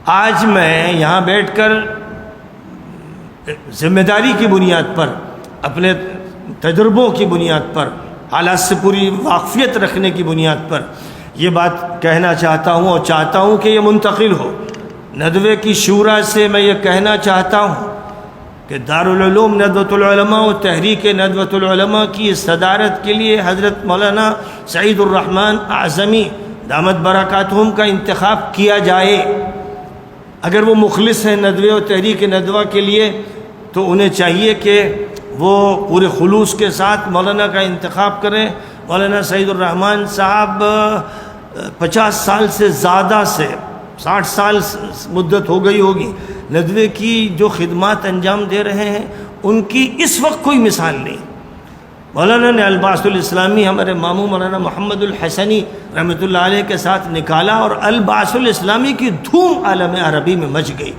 آج میں یہاں بیٹھ کر ذمہ داری کی بنیاد پر، اپنے تجربوں کی بنیاد پر، حالات سے پوری واقفیت رکھنے کی بنیاد پر یہ بات کہنا چاہتا ہوں، اور چاہتا ہوں کہ یہ منتقل ہو۔ ندوے کی شورا سے میں یہ کہنا چاہتا ہوں کہ دارالعلوم ندوۃ العلماء و تحریک ندوۃ العلماء کی صدارت کے لیے حضرت مولانا سعید الرحمن اعظمی دامت برکاتہم کا انتخاب کیا جائے۔ اگر وہ مخلص ہیں ندوے و تحریک ندوہ کے لیے تو انہیں چاہیے کہ وہ پورے خلوص کے ساتھ مولانا کا انتخاب کریں۔ مولانا سعید الرحمن صاحب 50 سال سے زیادہ سے 60 سال مدت ہو گئی ہوگی ندوے کی جو خدمات انجام دے رہے ہیں، ان کی اس وقت کوئی مثال نہیں۔ مولانا نے البعث الاسلامی ہمارے ماموں مولانا محمد الحسنی رحمۃ اللہ علیہ کے ساتھ نکالا، اور البعث الاسلامی کی دھوم عالم عربی میں مچ گئی۔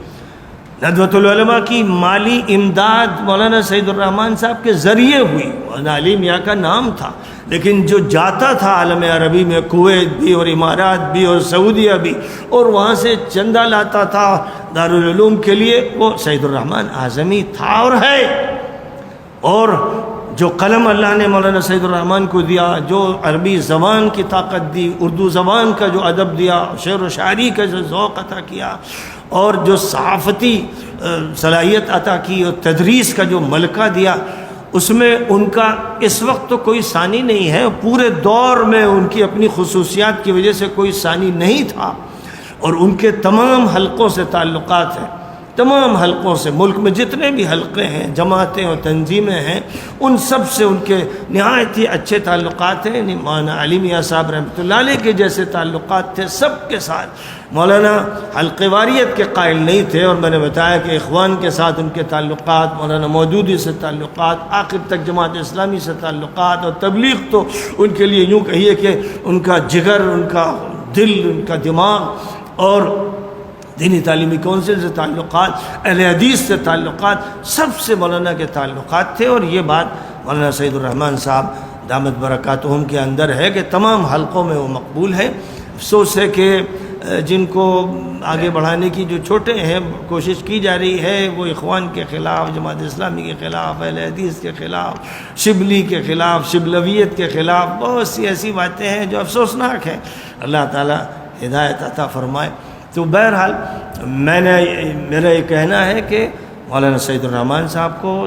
ندوۃ العلماء کی مالی امداد مولانا سعید الرحمن صاحب کے ذریعے ہوئی۔ مولانا علی میاں کا نام تھا، لیکن جو جاتا تھا عالم عربی میں، کویت بھی اور امارات بھی اور سعودیہ بھی، اور وہاں سے چندہ لاتا تھا دارالعلوم کے لیے، وہ سعید الرحمن اعظمی تھا اور ہے۔ اور جو قلم اللہ نے مولانا سعید الرحمن کو دیا، جو عربی زبان کی طاقت دی، اردو زبان کا جو ادب دیا، شعر و شاعری کا جو ذوق عطا کیا، اور جو صحافتی صلاحیت عطا کی، اور تدریس کا جو ملکہ دیا، اس میں ان کا اس وقت تو کوئی ثانی نہیں ہے۔ پورے دور میں ان کی اپنی خصوصیات کی وجہ سے کوئی ثانی نہیں تھا، اور ان کے تمام حلقوں سے تعلقات ہیں، تمام حلقوں سے، ملک میں جتنے بھی حلقے ہیں، جماعتیں اور تنظیمیں ہیں، ان سب سے ان کے نہایت ہی اچھے تعلقات ہیں۔ مولانا علی میاں صاحب رحمۃ اللہ علیہ کے جیسے تعلقات تھے سب کے ساتھ۔ مولانا حلقہ واریت کے قائل نہیں تھے، اور میں نے بتایا کہ اخوان کے ساتھ ان کے تعلقات، مولانا مودودی سے تعلقات، آخر تک جماعت اسلامی سے تعلقات، اور تبلیغ تو ان کے لیے یوں کہیے کہ ان کا جگر، ان کا دل، ان کا دماغ، اور دینی تعلیمی کونسل سے تعلقات، اہل حدیث سے تعلقات، سب سے مولانا کے تعلقات تھے۔ اور یہ بات مولانا سعید الرحمن صاحب دامت برکاتہم کے اندر ہے کہ تمام حلقوں میں وہ مقبول ہے۔ افسوس ہے کہ جن کو آگے بڑھانے کی جو چھوٹے ہیں کوشش کی جا رہی ہے، وہ اخوان کے خلاف، جماعت اسلامی کے خلاف، اہل حدیث کے خلاف، شبلی کے خلاف، شبلویت کے خلاف، بہت سی ایسی باتیں ہیں جو افسوسناک ہیں۔ اللہ تعالی ہدایت عطا فرمائے۔ تو بہرحال میرا یہ کہنا ہے کہ مولانا سعید الرحمن صاحب کو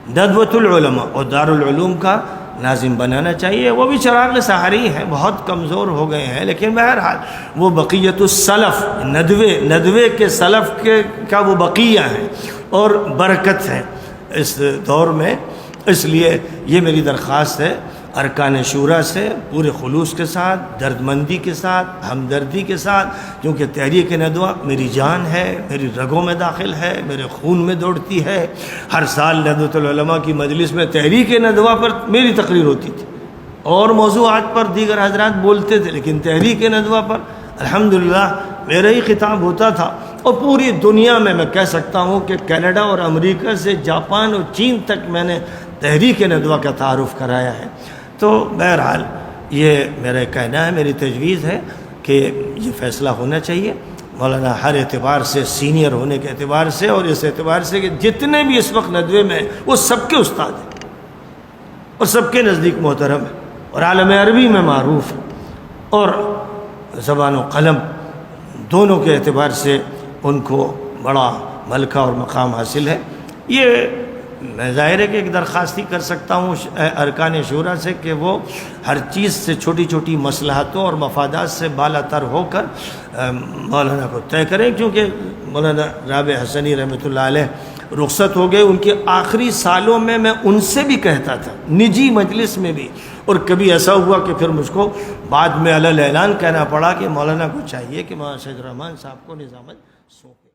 ندوۃ العلماء اور دارالعلوم کا ناظم بنانا چاہیے۔ وہ بھی چراغ سحری ہیں، بہت کمزور ہو گئے ہیں، لیکن بہرحال وہ بقیت السلف، ندوے کے سلف کا وہ بقیہ ہیں اور برکت ہے اس دور میں۔ اس لیے یہ میری درخواست ہے ارکان شورا سے پورے خلوص کے ساتھ، درد مندی کے ساتھ، ہمدردی کے ساتھ، کیونکہ تحریک ندوہ میری جان ہے، میری رگوں میں داخل ہے، میرے خون میں دوڑتی ہے۔ ہر سال ندوۃ العلماء کی مجلس میں تحریک ندوہ پر میری تقریر ہوتی تھی، اور موضوعات پر دیگر حضرات بولتے تھے، لیکن تحریک ندوہ پر الحمدللہ میرا ہی خطاب ہوتا تھا۔ اور پوری دنیا میں کہہ سکتا ہوں کہ کینیڈا اور امریکہ سے جاپان اور چین تک میں نے تحریک ندوہ کا تعارف کرایا ہے۔ تو بہرحال یہ میرا کہنا ہے، میری تجویز ہے کہ یہ فیصلہ ہونا چاہیے۔ مولانا ہر اعتبار سے سینئر ہونے کے اعتبار سے، اور اس اعتبار سے کہ جتنے بھی اس وقت ندوے میں ہیں وہ سب کے استاد ہیں اور سب کے نزدیک محترم ہیں، اور عالم عربی میں معروف ہیں، اور زبان و قلم دونوں کے اعتبار سے ان کو بڑا ملکہ اور مقام حاصل ہے۔ یہ میں ظاہر ہے کہ ایک درخواست ہی کر سکتا ہوں ارکان شورا سے کہ وہ ہر چیز سے، چھوٹی چھوٹی مصلحتوں اور مفادات سے بالا تر ہو کر مولانا کو طے کریں، کیونکہ مولانا رابع حسنی رحمۃ اللہ علیہ رخصت ہو گئے۔ ان کے آخری سالوں میں ان سے بھی کہتا تھا، نجی مجلس میں بھی، اور کبھی ایسا ہوا کہ پھر مجھ کو بعد میں علی اعلان کہنا پڑا کہ مولانا کو چاہیے کہ مولانا سعید الرحمن صاحب کو نظامت سونپے۔